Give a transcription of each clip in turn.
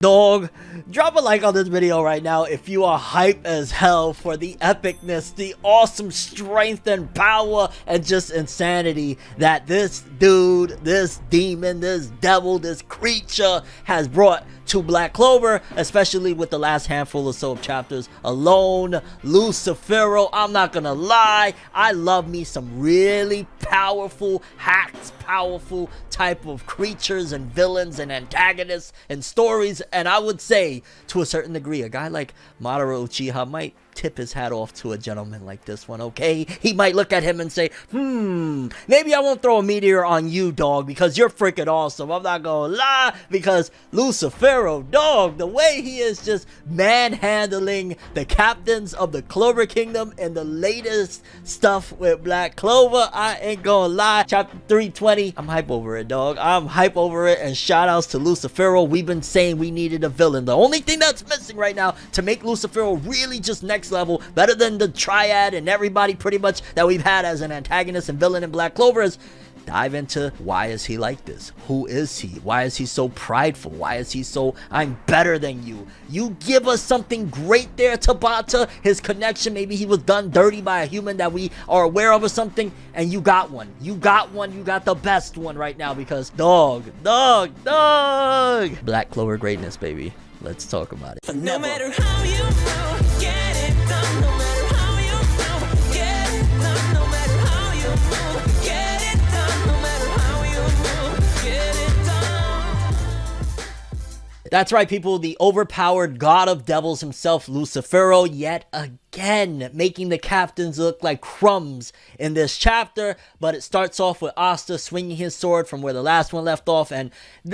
Dog, drop a like on this video right now if you are hype as hell for the epicness, the awesome strength and power and just insanity that this dude, this demon, this devil, this creature has brought to Black Clover, especially with the last handful or so of chapters alone. Lucifero, I'm not gonna lie, I love me some really powerful, hacked, powerful type of creatures and villains and antagonists and stories, and I would say, to a certain degree, a guy like Madara Uchiha might tip his hat off to a gentleman like this one, okay? He might look at him and say, maybe I won't throw a meteor on you, dog, because you're freaking awesome. I'm not gonna lie, because Lucifero, dog, the way he is just manhandling the captains of the Clover Kingdom and the latest stuff with Black Clover, I ain't gonna lie. Chapter 320, I'm hype over it, dog. I'm hype over it, and shout outs to Lucifero. We've been saying we needed a villain. The only thing that's missing right now to make Lucifero really just next level, better than the triad and everybody pretty much that we've had as an antagonist and villain in Black Clover, is dive into why is he like this? Who is he? Why is he so prideful? Why is he so, I'm better than you? You give us something great there, Tabata. His connection, maybe he was done dirty by a human that we are aware of or something, and you got one. You got one. You got the best one right now, because dog. Black Clover greatness, baby. Let's talk about it. No matter how you move, get it done. No matter how you move, get it done. No matter how you move, get it done. No matter how you move, get it done. That's right, people. The overpowered god of devils himself, Lucifero, yet again making the captains look like crumbs in this chapter. But it starts off with Asta swinging his sword from where the last one left off, and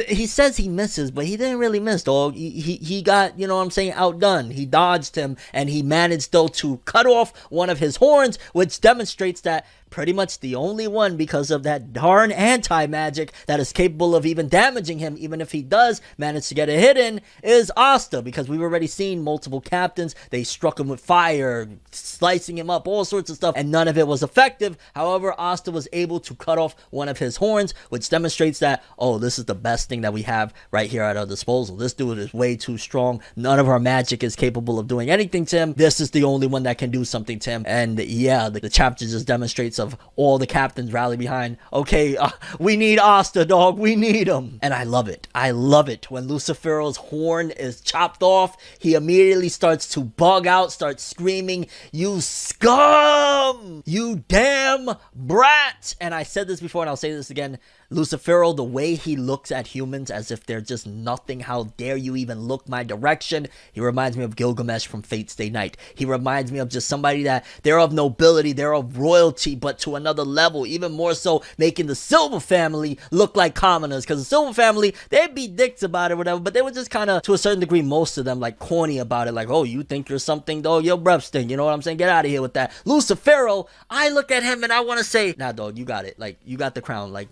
he says he misses, but he didn't really miss, dog. He got, you know what I'm saying, outdone. He dodged him, and he managed though to cut off one of his horns, which demonstrates that pretty much the only one, because of that darn anti-magic, that is capable of even damaging him, even if he does manage to get a hit in, is Asta. Because we've already seen multiple captains, they struck him with fire, slicing him up, all sorts of stuff, and none of it was effective. However, Asta was able to cut off one of his horns, which demonstrates that, oh, this is the best thing that we have right here at our disposal. This dude is way too strong. None of our magic is capable of doing anything to him. This is the only one that can do something to him. And yeah, the chapter just demonstrates of all the captains rally behind, okay, we need Asta, dog, we need him. And I love it. I love it. When Lucifero's horn is chopped off, he immediately starts to bug out, starts screaming, you scum, you damn brat. And I said this before and I'll say this again, Lucifero, the way he looks at humans as if they're just nothing, how dare you even look my direction. He reminds me of Gilgamesh from Fate Stay Night. He reminds me of just somebody that they're of nobility, they're of royalty, but to another level, even more so, making the Silver family look like commoners. Because the Silver family, they'd be dicks about it, whatever, but they were just kind of, to a certain degree, most of them, like corny about it. Like, oh, you think you're something, though? Your breath stink. You know what I'm saying? Get out of here with that. Lucifero, I look at him and I want to say, nah, dog, you got it. Like, you got the crown. Like,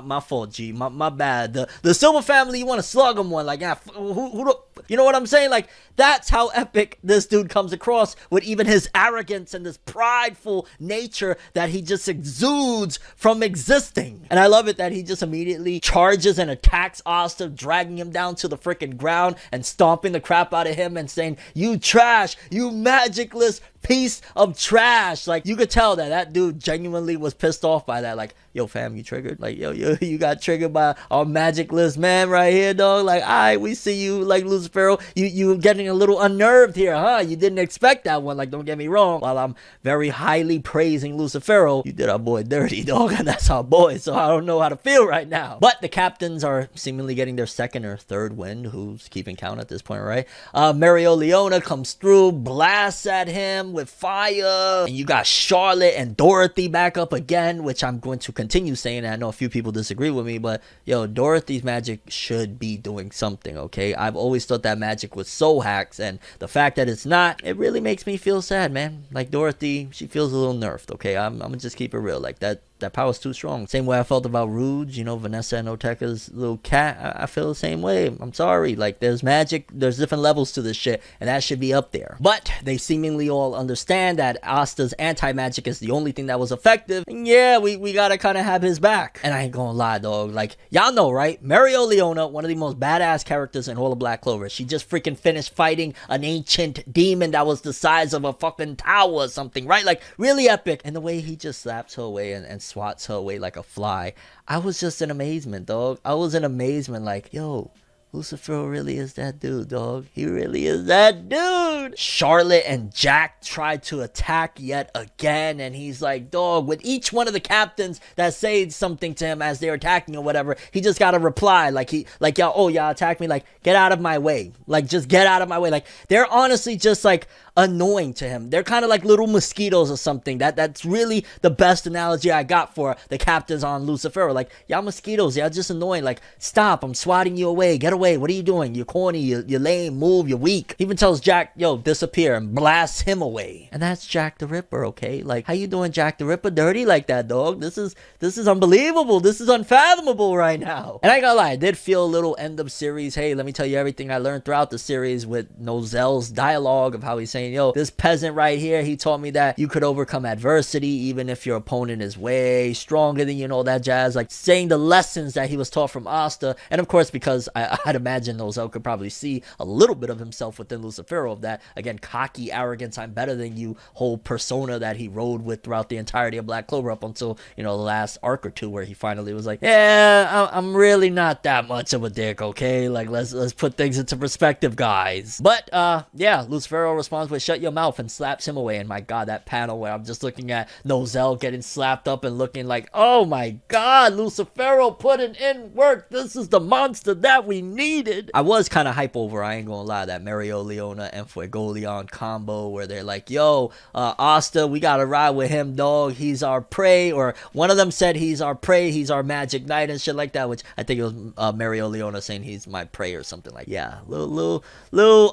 my fault, G. My bad. The Silver family, you want to slug him one. Like, yeah, you know what I'm saying? Like, that's how epic this dude comes across, with even his arrogance and this prideful nature that he just exudes from existing. And I love it that he just immediately charges and attacks Asta, dragging him down to the freaking ground and stomping the crap out of him and saying, you trash, you magicless piece of trash. Like, you could tell that dude genuinely was pissed off by that. Like, yo, fam, you triggered? Like, yo, you got triggered by our magicless man right here, dog. Like, alright, we see you, like, Lucifero. You getting a little unnerved here, huh? You didn't expect that one. Like, don't get me wrong. While I'm very highly praising Lucifero, you did our boy dirty, dog. And that's our boy, so I don't know how to feel right now. But the captains are seemingly getting their second or third win. Who's keeping count at this point, right? Mario Leona comes through, blasts at him with fire, and you got Charlotte and Dorothy back up again, which I'm going to continue saying. I know a few people disagree with me, but yo, Dorothy's magic should be doing something, okay? I've always thought that magic was so hacks, and the fact that it's not, it really makes me feel sad, man. Like, Dorothy, she feels a little nerfed, okay? I'm gonna just keep it real. Like, that that power's too strong. Same way I felt about Rouge, you know, Vanessa and Oteka's little cat. I feel the same way. I'm sorry. Like, there's magic, there's different levels to this shit, and that should be up there. But they seemingly all understand that Asta's anti-magic is the only thing that was effective. And yeah, we gotta kind of have his back. And I ain't gonna lie, dog. Like, y'all know, right? Mereoleona, one of the most badass characters in all of Black Clover. She just freaking finished fighting an ancient demon that was the size of a fucking tower or something, right? Like, really epic. And the way he just slaps her away and swats her away like a fly, I was just in amazement, dog. I was in amazement, like, yo, Lucifero really is that dude, dog. He really is that dude. Charlotte and Jack tried to attack yet again, and he's like, dog, with each one of the captains that said something to him as they're attacking or whatever, he just got to reply like y'all, oh, y'all attack me, like, get out of my way. Like, just get out of my way. Like, they're honestly just like annoying to him. They're kind of like little mosquitoes or something. That's really the best analogy I got for the captains on Lucifero. Like, y'all mosquitoes, y'all just annoying. Like, stop, I'm swatting you away, get away. What are you doing? You're corny, you're lame, move, you're weak. He even tells Jack, yo, disappear, and blasts him away. And that's Jack the Ripper, okay? Like, how you doing, Jack the Ripper? Dirty like that, dog. This is unbelievable. This is unfathomable right now. And I ain't gonna lie, I did feel a little end of series, hey, let me tell you everything I learned throughout the series with Nozelle's dialogue of how he's saying, yo, this peasant right here, he taught me that you could overcome adversity even if your opponent is way stronger than you, know, that jazz. Like, saying the lessons that he was taught from Asta. And of course, because I'd imagine Nozelle could probably see a little bit of himself within Lucifero, of that, again, cocky arrogance, I'm better than you, whole persona that he rode with throughout the entirety of Black Clover up until, you know, the last arc or two where he finally was like, yeah, I'm really not that much of a dick, okay? Like, let's put things into perspective, guys. But yeah, Lucifero responds with shut your mouth and slaps him away. And my god, that panel where I'm just looking at Nozelle getting slapped up and looking like, oh my god, Lucifero putting in work. This is the monster that we needed. I was kind of hype over, I ain't gonna lie, that Mereoleona and Fuegoleon combo where they're like, yo, Asta, we gotta ride with him, dog. He's our prey. Or one of them said he's our prey, he's our magic knight and shit like that, which I think it was Mereoleona saying he's my prey or something like, yeah, little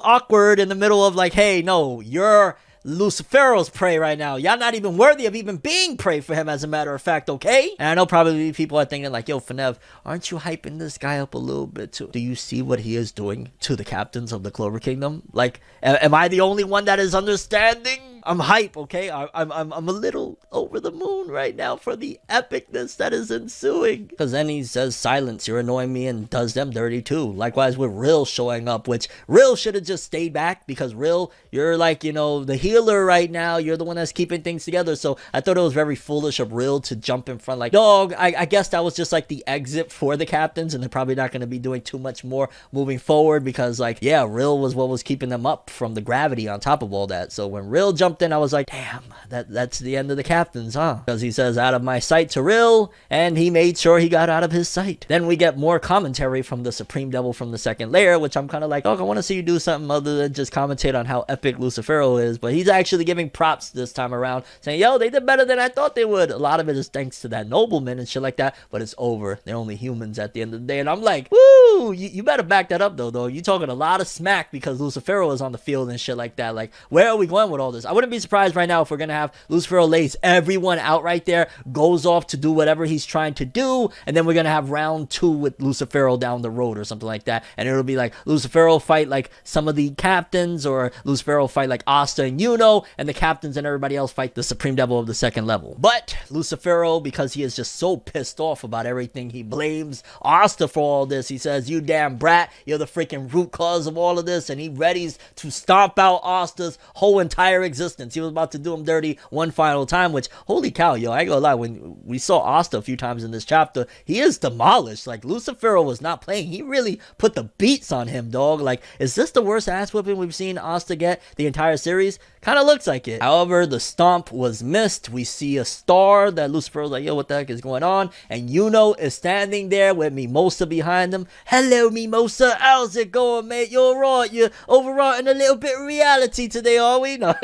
awkward in the middle of like, hey, no, you're Lucifero's prey right now. Y'all not even worthy of even being prey for him, as a matter of fact, okay? And I know probably people are thinking like, yo, Fornev, aren't you hyping this guy up a little bit too? Do you see what he is doing to the captains of the Clover Kingdom? Like, am I the only one that is understanding? I'm hype, okay? I'm a little over the moon right now for the epicness that is ensuing. Because then he says, silence, you're annoying me, and does them dirty too. Likewise with Rill showing up, which Rill should have just stayed back, because Rill, you're like, you know, the healer right now. You're the one that's keeping things together. So I thought it was very foolish of Rill to jump in front like, dog, I guess that was just like the exit for the captains, and they're probably not going to be doing too much more moving forward, because like, yeah, Rill was what was keeping them up from the gravity on top of all that. So when Rill jumped in, I was like, damn, that's the end of the captains, huh? Because he says, out of my sight to Rill, and he made sure he got out of his sight. Then we get more commentary from the Supreme Devil from the second layer, which I'm kind of like, oh, I want to see you do something other than just commentate on how epic Lucifero is. But he's actually giving props this time around, saying, yo, they did better than I thought they would. A lot of it is thanks to that nobleman and shit like that, but it's over. They're only humans at the end of the day. And I'm like, woo, you better back that up though. You talking a lot of smack because Lucifero is on the field and shit like that. Like, where are we going with all this? I wouldn't be surprised right now if we're gonna have Lucifero lays everyone out right there, goes off to do whatever he's trying to do, and then we're gonna have round 2 with Lucifero down the road or something like that, and it'll be like Lucifero fight like some of the captains, or Lucifero fight like Asta and Yuno, and the captains and everybody else fight the Supreme Devil of the second level. But Lucifero, because he is just so pissed off about everything, he blames Asta for all this. He says, you damn brat, you're the freaking root cause of all of this, and he readies to stomp out Asta's whole entire existence. He was about to do him dirty one final time, which, holy cow, yo, I ain't gonna lie, when we saw Asta a few times in this chapter, he is demolished. Like, Lucifero was not playing. He really put the beats on him, dog. Like, is this the worst ass whipping we've seen Asta get the entire series? Kind of looks like it. However, the stomp was missed. We see a star that Lucifero's like, yo, what the heck is going on? And Yuno is standing there with Mimosa behind him. Hello, Mimosa. How's it going, mate? You're right. You're overwrought in a little bit of reality today, are we? No.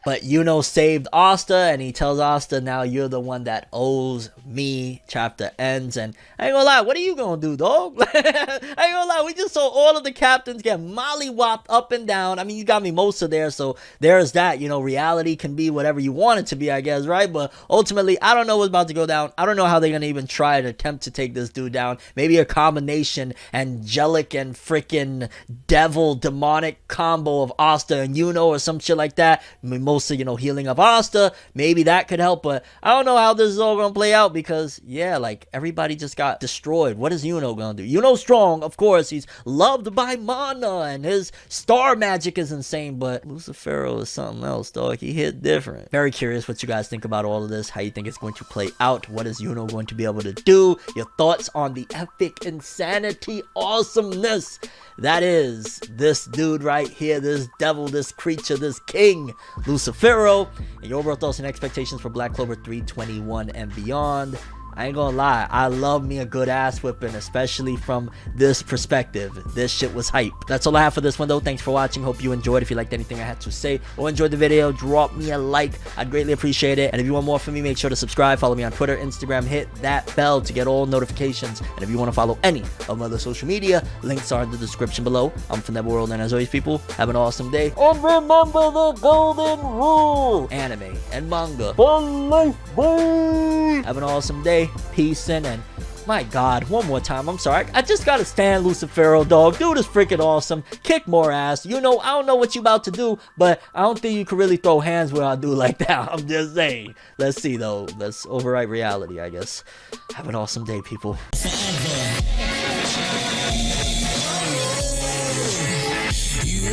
But Yuno saved Asta, and he tells Asta, now you're the one that owes me. Chapter ends, and I ain't gonna lie, what are you gonna do, dog? I ain't gonna lie, we just saw all of the captains get mollywopped up and down. I mean, you got Mimosa there, so there's that. You know, reality can be whatever you want it to be, I guess, right? But ultimately, I don't know what's about to go down. I don't know how they're gonna even try to attempt to take this dude down. Maybe a combination, angelic and freaking devil, demonic combo of Asta and Yuno or some shit like that. Mimosa, you know, healing of Asta. Maybe that could help, but I don't know how this is all gonna play out because, yeah, like, everybody just got destroyed. What is Yuno gonna do? Yuno's strong, of course. He's loved by Mana, and his star magic is insane, but Lucifero is something else, dog. He hit different. Very curious what you guys think about all of this, how you think it's going to play out. What is Yuno going to be able to do? Your thoughts on the epic insanity awesomeness that is this dude right here, this devil, this creature, this king, Lucifero, and your overall thoughts and expectations for Black Clover 321 and beyond. I ain't gonna lie, I love me a good ass whipping, especially from this perspective. This shit was hype. That's all I have for this one though. Thanks for watching. Hope you enjoyed. If you liked anything I had to say or enjoyed the video, drop me a like. I'd greatly appreciate it. And if you want more from me, make sure to subscribe. Follow me on Twitter, Instagram. Hit that bell to get all notifications. And if you want to follow any of my other social media, links are in the description below. I'm ForneverWorld, and as always, people, have an awesome day. And remember the golden rule: anime and manga for life, boy. Have an awesome day. Peace in, and my god, one more time, I'm sorry, I just gotta stand Lucifero, dog. Dude is freaking awesome. Kick more ass. You know, I don't know what you about to do, but I don't think you can really throw hands where I do like that. I'm just saying. Let's see though. Let's overwrite reality, I guess. Have an awesome day, people. You